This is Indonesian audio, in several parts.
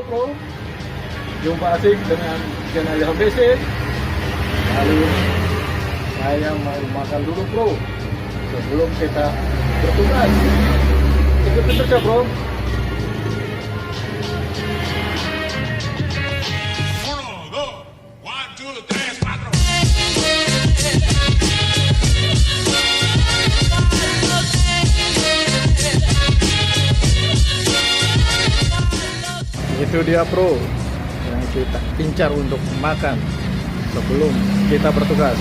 Pro, jumpa asik dengan channel Ilham Basic. Lalu saya mau makan dulu Pro sebelum kita bertugas. Ikuti terus ya Bro. Itu dia Bro yang kita incar untuk makan sebelum kita bertugas.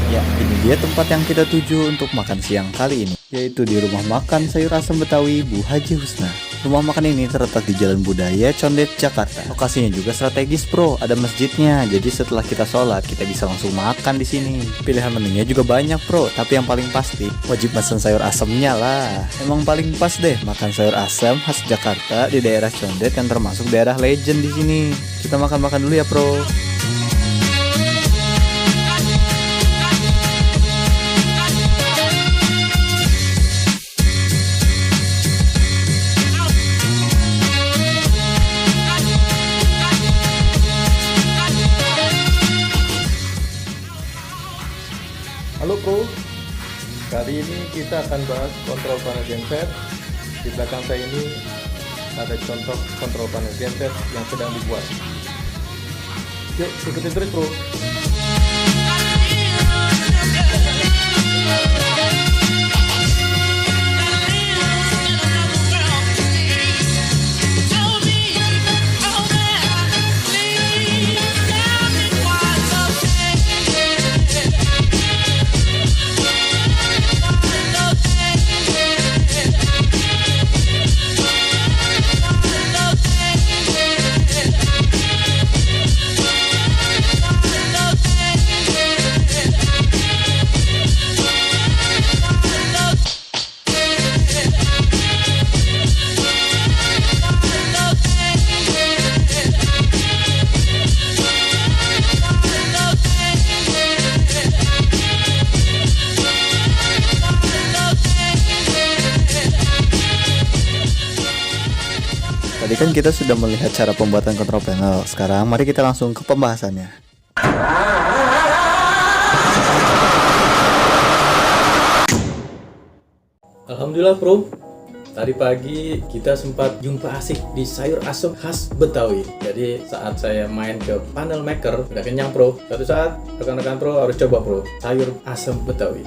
Ya, ini dia tempat yang kita tuju untuk makan siang kali ini, yaitu di rumah makan sayur asam Betawi Bu Haji Husna. Rumah makan ini terletak di Jalan Budaya, Condet, Jakarta. Lokasinya juga strategis Bro, ada masjidnya. Jadi setelah kita sholat, kita bisa langsung makan di sini. Pilihan menunya juga banyak Bro, tapi yang paling pasti wajib pesan sayur asamnya lah. Emang paling pas deh makan sayur asam khas Jakarta di daerah Condet yang termasuk daerah legend di sini. Kita makan-makan dulu ya Bro. Halo Bro, kali ini kita akan bahas kontrol panel genset. Di belakang saya ini ada contoh kontrol panel genset yang sedang dibuat. Yuk ikutin terus Bro. Tadi kan kita sudah melihat cara pembuatan kontrol panel. Sekarang mari kita langsung ke pembahasannya. Alhamdulillah Bro, tadi pagi kita sempat jumpa asik di sayur asam khas Betawi. Jadi saat saya main ke panel maker, udah kenyang Bro. Suatu saat rekan-rekan Pro harus coba Bro, sayur asam Betawi.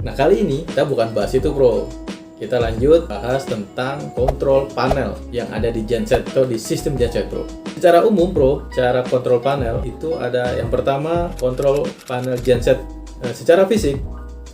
Nah kali ini kita bukan bahas itu Bro. Kita lanjut bahas tentang kontrol panel yang ada di genset atau di sistem genset Bro. Secara umum Bro, cara kontrol panel itu ada yang pertama kontrol panel genset. Secara fisik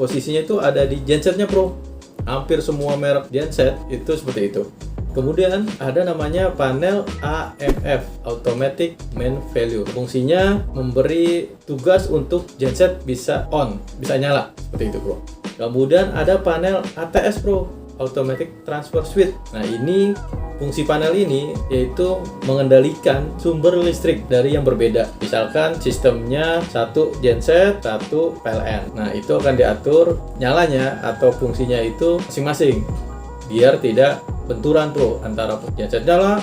posisinya itu ada di gensetnya Bro. Hampir semua merek genset itu seperti itu. Kemudian ada namanya panel AMF, Automatic Main Value. Fungsinya memberi tugas untuk genset bisa on, bisa nyala seperti itu Bro. Kemudian ada panel ATS Bro, Automatic Transfer Switch. Nah ini fungsi panel ini yaitu mengendalikan sumber listrik dari yang berbeda. Misalkan sistemnya satu genset, satu PLN. Nah itu akan diatur nyalanya atau fungsinya itu masing-masing biar tidak benturan Bro antara genset nyala,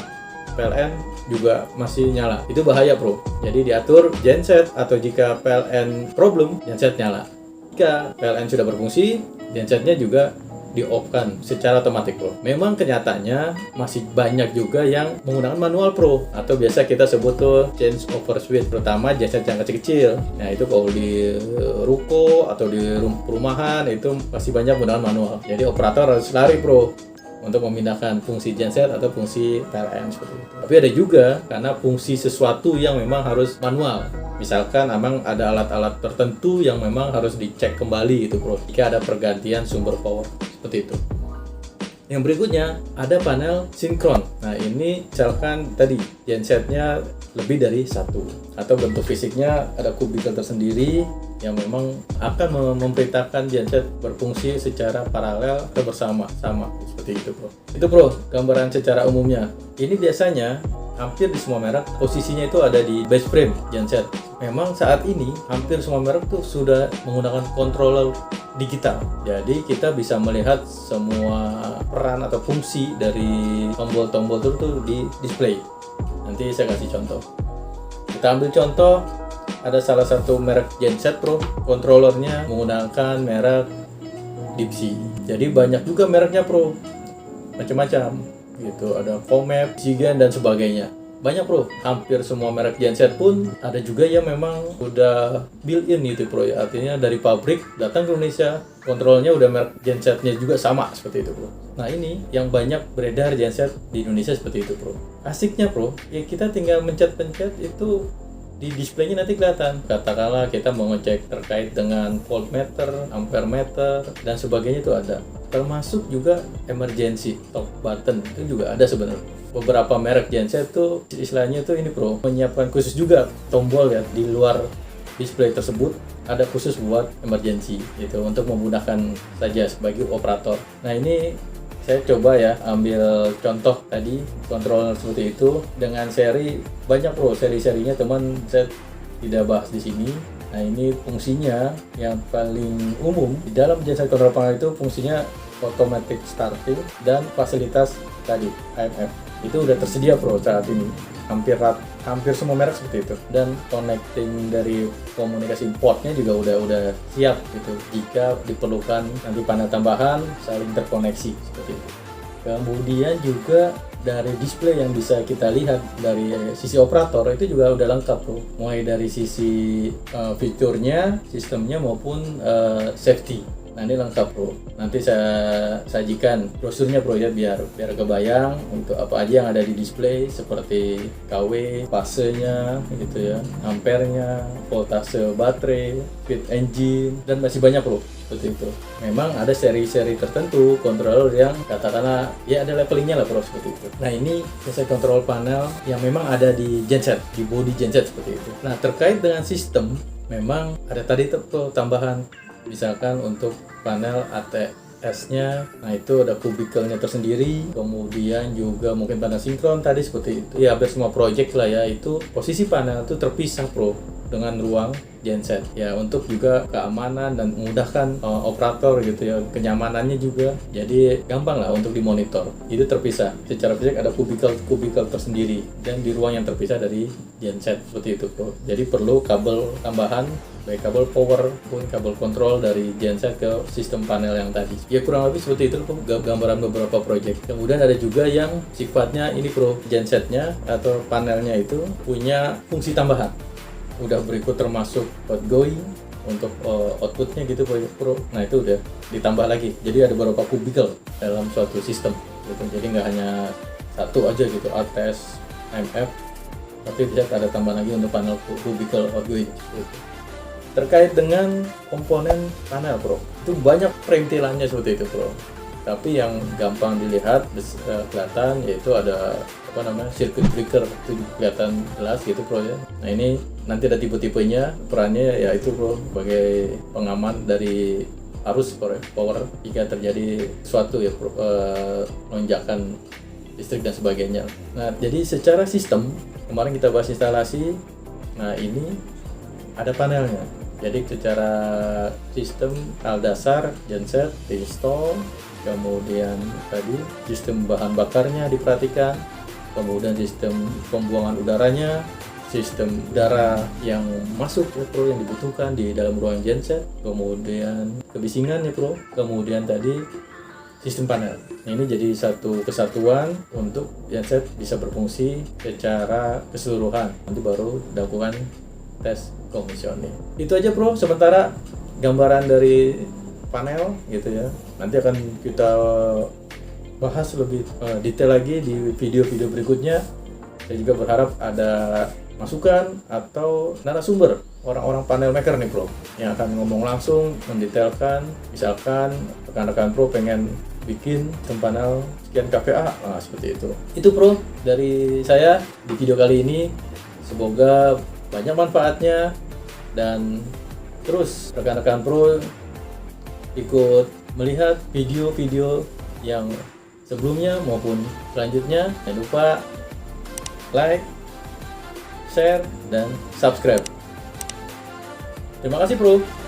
PLN juga masih nyala. Itu bahaya Bro. Jadi diatur genset atau jika PLN problem, genset nyala. Jika PLN sudah berfungsi, gensetnya juga di-off-kan secara otomatis Bro. Memang kenyataannya masih banyak juga yang menggunakan manual Bro, atau biasa kita sebut tuh change over switch, terutama genset yang kecil-kecil. Nah itu kalau di ruko atau di perumahan itu masih banyak menggunakan manual. Jadi operator harus lari Bro untuk memindahkan fungsi genset atau fungsi PLN seperti itu. Tapi ada juga karena fungsi sesuatu yang memang harus manual. Misalkan memang ada alat-alat tertentu yang memang harus dicek kembali itu Bro, jika ada pergantian sumber power seperti itu. Yang berikutnya ada panel sinkron. Nah ini misalkan tadi gensetnya lebih dari satu atau bentuk fisiknya ada kubikel tersendiri yang memang akan memberitakan genset berfungsi secara paralel atau bersama sama seperti itu bro. Itu bro gambaran secara umumnya. Ini biasanya hampir di semua merek posisinya itu ada di base frame genset. Memang saat ini hampir semua merek tuh sudah menggunakan controller digital. Jadi kita bisa melihat semua peran atau fungsi dari tombol-tombol itu tuh di display. Nanti saya kasih contoh. Kita ambil contoh, ada salah satu merek genset bro, controllernya menggunakan merek Dipsy. Jadi banyak juga mereknya bro, macam-macam gitu, ada Comap, Zigen dan sebagainya. Banyak bro, hampir semua merek genset pun ada juga yang memang udah built-in gitu bro ya. Artinya dari pabrik datang ke Indonesia, kontrolnya udah merek gensetnya juga sama seperti itu bro. Nah ini yang banyak beredar genset di Indonesia seperti itu bro. Asiknya bro, ya kita tinggal mencet-pencet itu di displaynya nanti kelihatan. Katakanlah kita mau ngecek terkait dengan voltmeter, ampermeter dan sebagainya itu ada. Termasuk juga emergency top button itu juga ada sebenarnya. Beberapa merek genset tuh istilahnya tuh ini bro, menyiapkan khusus juga tombol ya di luar display tersebut, ada khusus buat emergency gitu untuk memudahkan saja sebagai operator. Nah ini saya coba ya ambil contoh tadi controller seperti itu dengan seri banyak bro, seri-serinya teman saya tidak bahas di sini. Nah ini fungsinya yang paling umum di dalam genset controller panel itu fungsinya automatic starting dan fasilitas tadi AMF itu udah tersedia bro saat ini. Hampir semua merek seperti itu, dan connecting dari komunikasi portnya juga udah siap gitu jika diperlukan nanti panel tambahan saling terkoneksi seperti itu. Kemudian juga dari display yang bisa kita lihat dari sisi operator itu juga udah lengkap bro, mulai dari sisi fiturnya, sistemnya maupun safety. Nah ini lengkap bro, nanti saya sajikan brosurnya bro ya biar kebayang untuk apa aja yang ada di display seperti KW, fasenya gitu ya, ampernya, voltase baterai, speed engine dan masih banyak bro seperti itu. Memang ada seri-seri tertentu controller yang katakanlah ya ada levelingnya lah bro seperti itu. Nah ini genset control panel yang memang ada di genset, di body genset seperti itu. Nah terkait dengan sistem memang ada tadi tuh tambahan. Misalkan untuk panel ATS-nya, nah itu ada kubikelnya tersendiri, kemudian juga mungkin panel sinkron tadi seperti itu. Ya hampir semua project lah ya, itu posisi panel itu terpisah bro dengan ruang genset ya, untuk juga keamanan dan memudahkan operator gitu ya, kenyamanannya juga jadi gampang lah untuk dimonitor. Itu terpisah secara fisik, ada kubikel tersendiri dan di ruang yang terpisah dari genset seperti itu bro. Jadi perlu kabel tambahan, baik kabel power maupun kabel kontrol dari genset ke sistem panel yang tadi. Ya kurang lebih seperti itu gambaran beberapa project. Kemudian ada juga yang sifatnya ini bro, gensetnya atau panelnya itu punya fungsi tambahan. Udah berikut termasuk outgoing untuk outputnya gitu bro. Nah itu udah ditambah lagi. Jadi ada beberapa kubikel dalam suatu sistem gitu. Jadi nggak hanya satu aja gitu, ATS, AMF, tapi bisa ada tambahan lagi untuk panel kubikel outgoing gitu. Terkait dengan komponen panel bro, itu banyak perintilannya seperti itu bro. Tapi yang gampang dilihat kelihatan yaitu ada circuit breaker, itu kelihatan jelas gitu bro ya. Nah ini nanti ada tipe-tipenya, perannya yaitu bro sebagai pengaman dari arus power jika terjadi suatu ya lonjakan listrik dan sebagainya. Nah jadi secara sistem kemarin kita bahas instalasi. Nah ini ada panelnya. Jadi secara sistem hal dasar genset diinstal, kemudian tadi sistem bahan bakarnya diperhatikan, kemudian sistem pembuangan udaranya, sistem udara yang masuk ya bro yang dibutuhkan di dalam ruang genset, kemudian kebisingan ya bro, kemudian tadi sistem panel. Ini jadi satu kesatuan untuk genset bisa berfungsi secara keseluruhan. Nanti baru dilakukan tes komisioning. Itu aja bro, sementara gambaran dari panel gitu ya. Nanti akan kita bahas lebih detail lagi di video-video berikutnya. Saya juga berharap ada masukan atau narasumber orang-orang panel maker nih bro, yang akan ngomong langsung mendetailkan. Misalkan rekan-rekan pro pengen bikin panel sekian kVA, nah seperti itu. Itu bro dari saya di video kali ini. Semoga banyak manfaatnya dan terus rekan-rekan pro ikut melihat video-video yang sebelumnya maupun selanjutnya. Jangan lupa like, share, dan subscribe. Terima kasih, Bro.